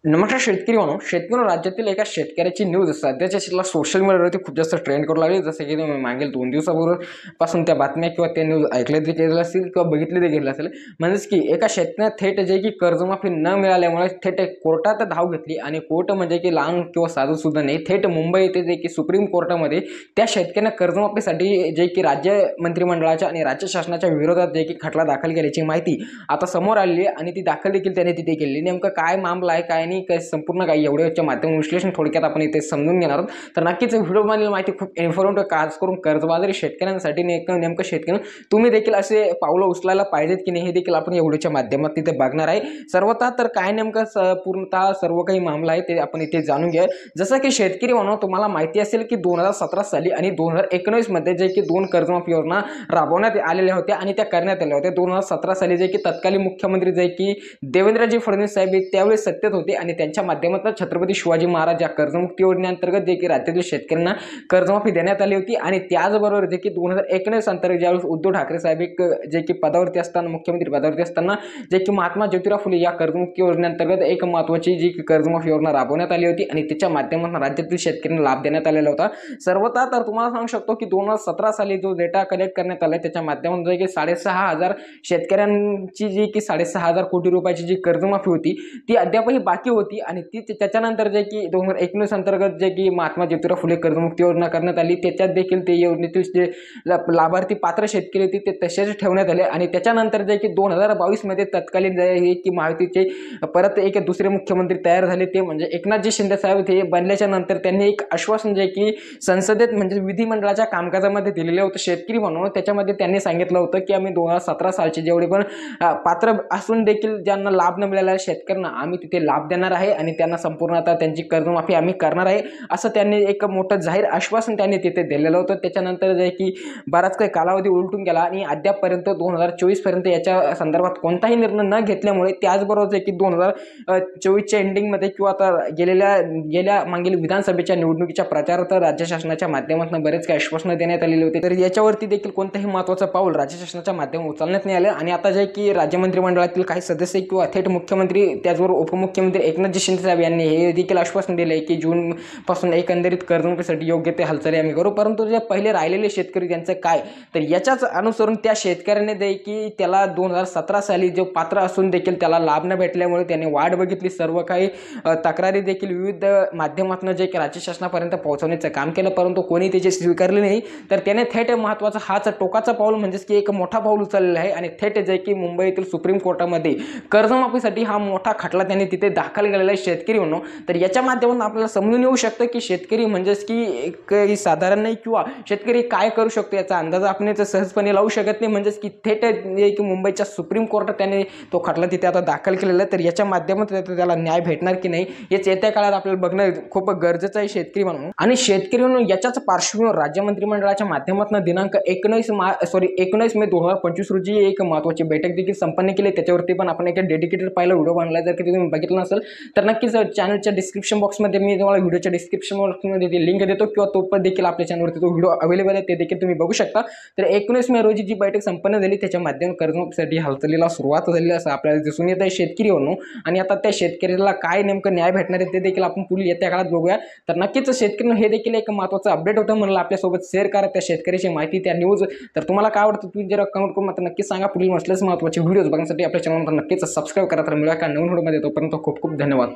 नमस्कार शेतकरी म्हणून शेतकरी राज्यातील एका शेतकऱ्याची न्यूज सध्याच्या सोशल मीडियावरती खूप जास्त ट्रेंड करू लागली। जसं की तुम्ही मागील 2 दिवसापासून त्या बातम्या किंवा त्या न्यूज ऐकल्या देखील असतील किंवा बघितले देखील असेल। म्हणजेच की एका शेतकऱ्याला थेट जे की कर्जमाफी न मिळाल्यामुळे थेट कोर्टात धाव घेतली आणि कोर्ट म्हणजे की लहान किंवा साधू सुद्धा नाही, थेट मुंबई येथे जे की सुप्रीम कोर्टामध्ये त्या शेतकऱ्यांना कर्जमाफीसाठी जे की राज्य मंत्रिमंडळाच्या आणि राज्य शासनाच्या विरोधात जे की खटला दाखल केल्याची माहिती आता समोर आली आहे आणि ती दाखल देखील त्याने तिथे केली। नेमकं काय मामला आहे काय काय संपूर्ण काही एवढ्याच्या माध्यमातून विश्लेषण थोडक्यात आपण इथे समजून घेणार आहोत। तर नक्कीच व्हिडिओमधील माहिती खूप इन्फॉर्मेटिव्ह, खास करून कर्जबाजारी शेतकऱ्यांसाठी नेमकं शेतकरी तुम्ही देखील असे पावलं उचलायला पाहिजेत की नाही हे देखील आपण या व्हिडिओच्या माध्यमातून इथे बघणार आहे। सर्वतः तर काय नेमकं पूर्णतः सर्व काही मामला आहे ते आपण इथे जाणून घ्या। जसं की शेतकरी म्हणून तुम्हाला माहिती असेल की 2017 साली आणि 2019 मध्ये जे की 2 कर्जमाफी योजना राबवण्यात आलेल्या होत्या आणि त्या करण्यात आल्या होत्या। 2017 साली जे की तत्कालीन मुख्यमंत्री जे की देवेंद्रजी फडणवीस साहेब त्यावेळी सत्तेत होते आणि त्यांच्या माध्यमातून छत्रपती शिवाजी महाराज या कर्जमुक्ती योजनेअंतर्गत जे की राज्यातील शेतकऱ्यांना कर्जमाफी देण्यात आली होती। आणि त्याचबरोबर जे की 2019 अंतर्गत ज्यावेळेस उद्धव ठाकरे साहेब जे की पदावरती असताना, मुख्यमंत्री पदावरती असताना जे की महात्मा ज्योतिराव फुले या कर्जमुक्ती योजनेअंतर्गत एक महत्त्वाची जी कर्जमाफी योजना राबवण्यात आली होती आणि त्याच्या माध्यमातून राज्यातील शेतकऱ्यांना लाभ देण्यात आलेला होता। सर्वतः तर तुम्हाला सांगू शकतो की 2017 साली जो डेटा कलेक्ट करण्यात आला त्याच्या माध्यमातून जे की 6,500 शेतकऱ्यांची जी की 6,500 कोटी रुपयाची जी कर्जमाफी होती ती अद्यापही बाकी होती। आणि ती त्याच्यानंतर जे की 2019 अंतर्गत जे की महात्मा ज्योतिराव फुले कर्जमुक्ती योजना करण्यात आली, त्याच्यात देखील ते योजनेतील जे लाभार्थी पात्र शेतकरी होते ते तसेच ठेवण्यात आले। आणि त्याच्यानंतर जे की 2022 मध्ये तत्कालीन जे की महायुतीचे परत एक दुसरे मुख्यमंत्री तयार झाले, ते म्हणजे एकनाथजी शिंदे साहेब ते बनल्याच्या नंतर त्यांनी एक आश्वासन जे की संसदेत म्हणजे विधिमंडळाच्या कामकाजामध्ये दिलेलं होतं शेतकरी म्हणून। त्याच्यामध्ये त्यांनी सांगितलं होतं की आम्ही 2017 सालचे जेवढे पण पात्र असून देखील ज्यांना लाभ न मिळालेल्या शेतकऱ्यांना आम्ही तिथे लाभ देणार आहे आणि त्यांना संपूर्ण आता त्यांची कर्जमाफी आम्ही करणार आहे, असं त्यांनी एक मोठं जाहीर आश्वासन त्यांनी तिथे दिलेलं होतं। त्याच्यानंतर जे की बराच काही कालावधी उलटून गेला आणि अद्यापपर्यंत 2024 पर्यंत याच्या संदर्भात कोणताही निर्णय न घेतल्यामुळे त्याचबरोबर जे की 2024च्या एंडिंगमध्ये किंवा आता गेल्या मागील विधानसभेच्या निवडणुकीच्या प्रचारात राज्य शासनाच्या माध्यमातून बरेच काही आश्वासनं देण्यात आलेली होती। तर याच्यावरती देखील कोणतेही महत्त्वाचं पाऊल राज्य शासनाच्या माध्यमातून उचलण्यात नाही आलं आणि आता जे की राज्य मंत्रिमंडळातील काही सदस्य किंवा थेट मुख्यमंत्री त्याचबरोबर उपमुख्यमंत्री एकनाथजी शिंदे साहेब यांनी हे देखील आश्वासन दिले की जून पासून एकंदरीत कर्जमाफीसाठी योग्य ते हालचाली आम्ही करू। परंतु जे पहिले राहिलेले शेतकरी त्यांचं काय, तर याच्याच अनुसरून त्या शेतकऱ्याने की त्याला 2017 साली जो पात्र असून देखील त्याला लाभ न भेटल्यामुळे त्याने वाट बघितली, सर्व काही तक्रारी देखील विविध माध्यमातून जे की राज्य शासनापर्यंत पोहोचवण्याचं काम केलं, परंतु कोणी त्याचे स्वीकारले नाही। तर त्याने थेट महत्त्वाचा हाच टोकाचा पाऊल म्हणजेच की एक मोठा पाऊल उचललेला आहे आणि थेट जे की मुंबईतील सुप्रीम कोर्टामध्ये कर्जमाफीसाठी हा मोठा खटला त्यांनी तिथे दाखल केलेला आहे शेतकरी म्हणून। तर याच्या माध्यमातून आपल्याला समजून येऊ शकतं की शेतकरी म्हणजेच की एक साधारण नाही किंवा शेतकरी काय करू शकतो याचा अंदाज आपण सहजपणे लावू शकत नाही। म्हणजेच की थेट की मुंबईच्या सुप्रीम कोर्टात त्याने तो खटला तिथे आता दाखल केलेला आहे। तर याच्या माध्यमातून त्याला न्याय भेटणार की नाही हेच येत्या काळात आपल्याला बघणं खूप गरजेचं आहे शेतकरी म्हणून। आणि शेतकरी म्हणून याच्याच पार्श्वभूमीवर राज्य मंत्रिमंडळाच्या माध्यमातून दिनांक 19 मे 2025 रोजी एक महत्त्वाची बैठक देखील संपन्न केली। त्याच्यावरती पण आपण एक डेडिकेटेड पहिला व्हिडिओ बनवला, जर की तुम्ही बघितलं नसेल तर नक्कीच चॅनलच्या डिस्क्रिप्शन बॉक्समध्ये मी तुम्हाला व्हिडिओच्या डिस्क्रिप्शन बॉक्समध्ये ती लिंक देतो किंवा तो पण देखील आपल्या चॅनलवरती तो व्हिडिओ अवेलेबल आहे, ते देखील तुम्ही बघू शकता। तर 19 मे रोजी जी बैठक संपन्न झाली त्याच्या माध्यमातून कर्जमाफीसाठी हालचालीला सुरुवात झाली असं आपल्याला दिसून येत आहे शेतकरी म्हणून। आणि आता त्या शेतकऱ्याला काय नेमकं न्याय भेटणार आहे ते देखील आपण पुढील येत्या काळात बघूया। तर नक्कीच शेतकऱ्यांना हे देखील एक महत्त्वाचं अपडेट होतं म्हणलं आपल्यासोबत शेअर करा त्या शेतकऱ्याची माहिती, त्या न्यूज। तर तुम्हाला काय वाटतं तुम्ही जर कमेंट करून मात्र नक्कीच सांगा। पुढील असलेच महत्त्वाचे व्हिडिओज बघण्यासाठी आपल्या चॅनलला नक्कीच सबस्क्राईब करा। तर मिळूया का नवीन व्हिडिओमध्ये, तोपर्यंत खूप खूप धन्यवाद।